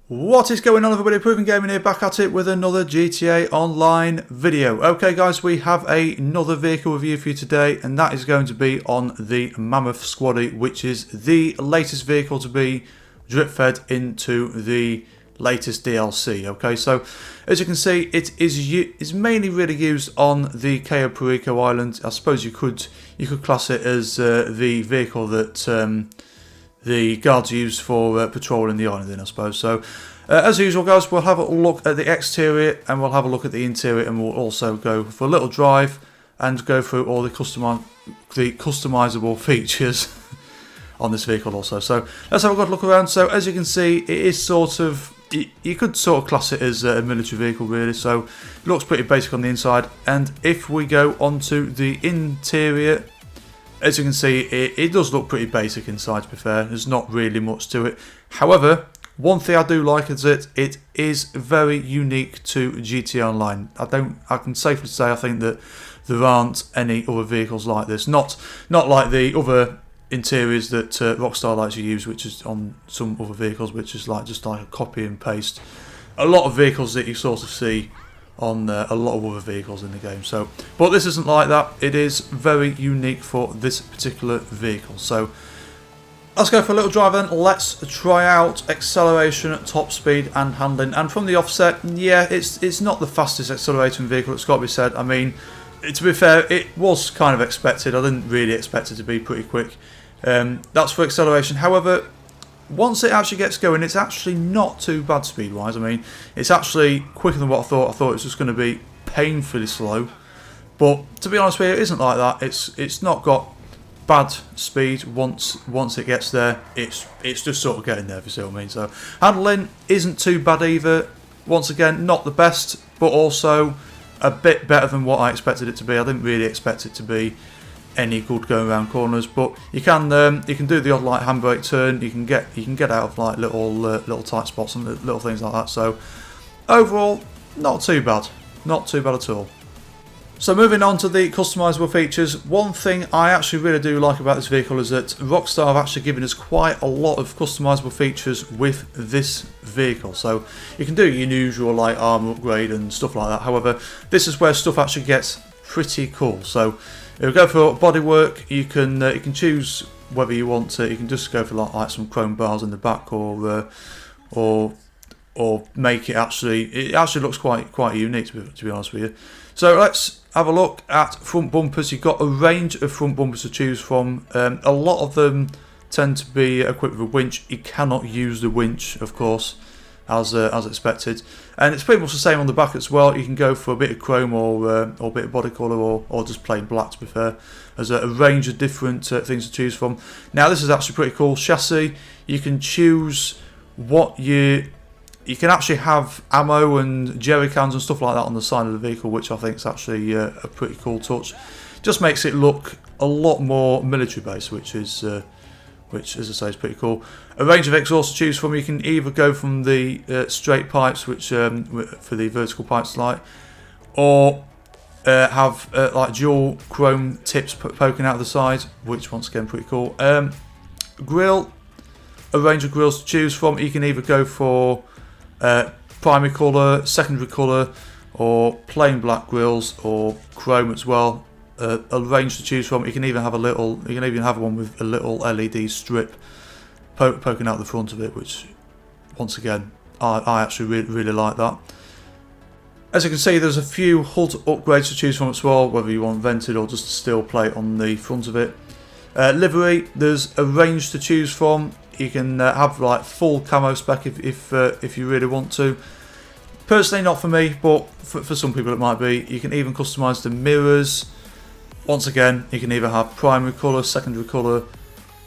What is going on, everybody? Proving Gaming here, back at it with another GTA Online video. Okay guys, we have another vehicle review for you today, and that is going to be on the Mammouth Squaddie, which is the latest vehicle to be drip fed into the latest DLC. Okay, so as you can see, it is mainly really used on the Cayo Perico Island. I suppose you could class it as the vehicle that the guards use for patrolling the island, I suppose. So, as usual, guys, we'll have a look at the exterior and we'll have a look at the interior, and we'll also go for a little drive and go through all the customizable features on this vehicle also. So, let's have a good look around. So, as you can see, it is sort of, you could sort of class it as a military vehicle, really. So, it looks pretty basic on the inside. And if we go onto the interior, as you can see, it does look pretty basic inside, to be fair. There's not really much to it. However, one thing I do like is it is very unique to GTA Online. I can safely say I think that there aren't any other vehicles like this. Not like the other interiors that Rockstar likes to use, which is on some other vehicles, which is like just like a copy and paste. A lot of vehicles that you sort of see on a lot of other vehicles in the game. So, but this isn't like that. It is very unique for this particular vehicle. So let's go for a little drive then. Let's try out acceleration, top speed and handling. And from the offset, yeah, it's not the fastest accelerating vehicle, it's got to be said. I mean, to be fair, it was kind of expected. I didn't really expect it to be pretty quick. That's for acceleration. However, once it actually gets going, it's actually not too bad speed-wise. I mean, it's actually quicker than what I thought. I thought it was just going to be painfully slow. But to be honest with you, it isn't like that. It's not got bad speed once it gets there. It's just sort of getting there, if you see what I mean. So handling isn't too bad either. Once again, not the best, but also a bit better than what I expected it to be. I didn't really expect it to be any good going around corners, but you can do the odd like handbrake turn. You can get out of like little tight spots and little things like that. So overall, not too bad at all. So moving on to the customizable features, one thing I actually really do like about this vehicle is that Rockstar have actually given us quite a lot of customizable features with this vehicle. So you can do your usual like armor upgrade and stuff like that. However, this is where stuff actually gets pretty cool. So if we go for bodywork, you can choose whether you want to. You can just go for like some chrome bars in the back, or make it actually. It actually looks quite unique, to be honest with you. So let's have a look at front bumpers. You've got a range of front bumpers to choose from. A lot of them tend to be equipped with a winch. You cannot use the winch, of course, as expected, and it's pretty much the same on the back as well. You can go for a bit of chrome or a bit of body colour, or just plain black, to be fair. There's a range of different things to choose from. Now this is actually pretty cool. Chassis, you can choose what you can actually have ammo and jerry cans and stuff like that on the side of the vehicle, which I think is actually a pretty cool touch. Just makes it look a lot more military based, which, as I say, is pretty cool. A range of exhausts to choose from. You can either go from the straight pipes, which for the vertical pipes light, or have like dual chrome tips poking out of the side, which once again pretty cool. Grill, a range of grills to choose from. You can either go for primary colour, secondary colour, or plain black grills, or chrome as well. A range to choose from. You can even have one with a little LED strip poking out the front of it, which once again I actually really like that. As you can see, there's a few HUD upgrades to choose from as well, whether you want vented or just a steel plate on the front of it. Livery, there's a range to choose from. You can have like full camo spec if you really want to. Personally, not for me, but for some people it might be. You can even customise the mirrors. Once again, you can either have primary colour, secondary colour,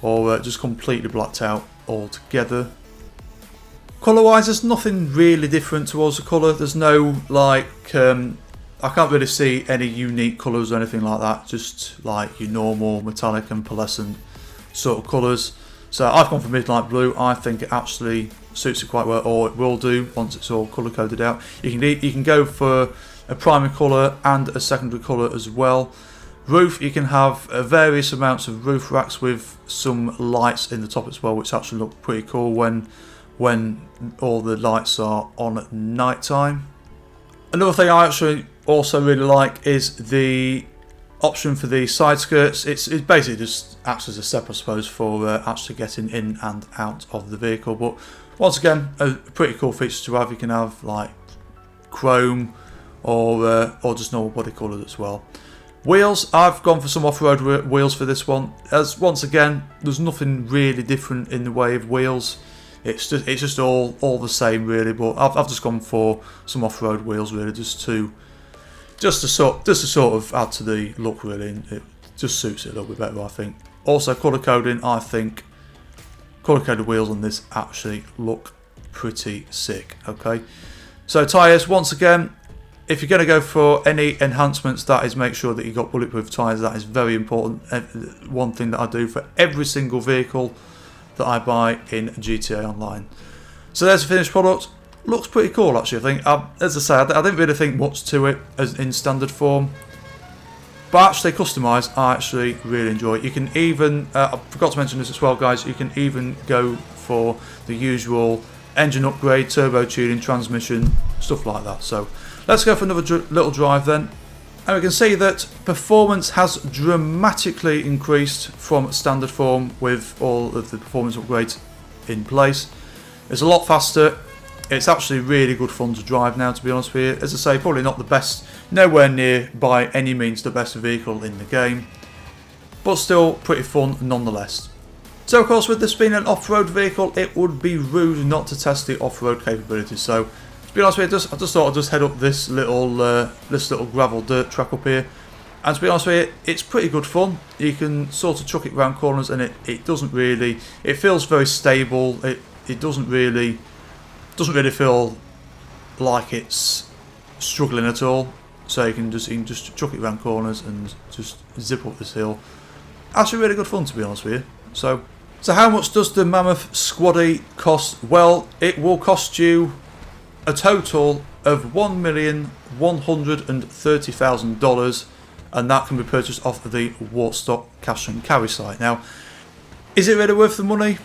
or just completely blacked out altogether. Colour-wise, there's nothing really different towards the colour. There's no like, I can't really see any unique colours or anything like that. Just like your normal metallic and pearlescent sort of colours. So I've gone for midnight blue. I think it actually suits it quite well, or it will do once it's all colour coded out. You can go for a primary colour and a secondary colour as well. Roof, you can have various amounts of roof racks with some lights in the top as well, which actually look pretty cool when when all the lights are on at night time. Another thing I actually also really like is the option for the side skirts. It's basically just acts as a step, I suppose, for actually getting in and out of the vehicle. But once again, a pretty cool feature to have. You can have like chrome or just normal body colours as well. Wheels, I've gone for some off-road wheels for this one. As once again, there's nothing really different in the way of wheels. It's just all the same really. But I've just gone for some off-road wheels really, just to sort of add to the look really. And it just suits it a little bit better, I think. Also, colour coding, I think colour coded wheels on this actually look pretty sick. Okay, so tyres, once again, if you're going to go for any enhancements, that is make sure that you've got bulletproof tyres. That is very important. One thing that I do for every single vehicle that I buy in GTA Online. So there's the finished product. Looks pretty cool actually, I think. As I say, I didn't really think much to it as in standard form. But actually customised, I actually really enjoy it. You can even, I forgot to mention this as well guys, you can even go for the usual engine upgrade, turbo tuning, transmission, stuff like that. So let's go for another little drive then. And we can see that performance has dramatically increased from standard form with all of the performance upgrades in place. It's a lot faster. It's actually really good fun to drive now, to be honest with you. As I say, probably not the best, nowhere near by any means the best vehicle in the game, but still pretty fun nonetheless. So of course, with this being an off-road vehicle, it would be rude not to test the off-road capabilities. So to be honest with you, I just thought I'd just head up this little gravel dirt track up here. And to be honest with you, it's pretty good fun. You can sort of chuck it around corners, and it doesn't really, it feels very stable. It doesn't really feel like it's struggling at all. So you can just chuck it around corners and just zip up this hill. Actually really good fun, to be honest with you. So how much does the Mammouth Squaddie cost? Well, it will cost you a total of $1,130,000, and that can be purchased off the Warstock cash and carry site. Now, is it really worth the money?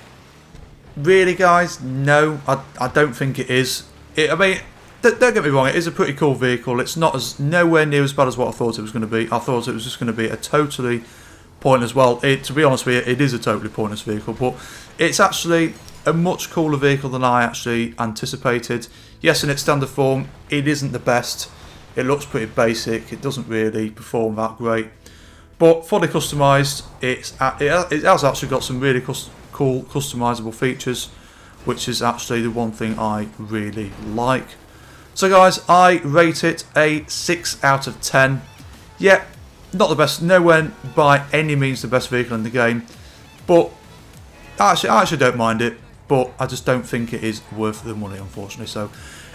Really, guys? No, I don't think it is. I mean, don't get me wrong, it is a pretty cool vehicle. It's nowhere near as bad as what I thought it was going to be. I thought it was just going to be a totally pointless. Well, to be honest with you, it is a totally pointless vehicle, but it's actually a much cooler vehicle than I actually anticipated. Yes, in its standard form, it isn't the best. It looks pretty basic. It doesn't really perform that great. But fully customised, it has actually got some really cool customisable features, which is actually the one thing I really like. So guys, I rate it a 6 out of 10. Yeah, not the best, nowhere by any means the best vehicle in the game, but I actually don't mind it, but I just don't think it is worth the money, unfortunately. So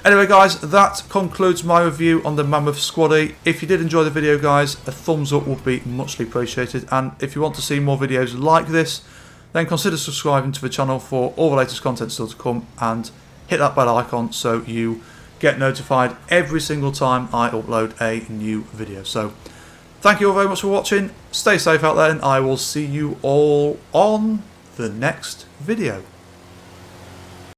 anyway guys, that concludes my review on the Mammouth Squaddie. If you did enjoy the video guys, a thumbs up would be muchly appreciated, and if you want to see more videos like this, then consider subscribing to the channel for all the latest content still to come, and hit that bell icon so you get notified every single time I upload a new video. So thank you all very much for watching, stay safe out there, and I will see you all on the next video.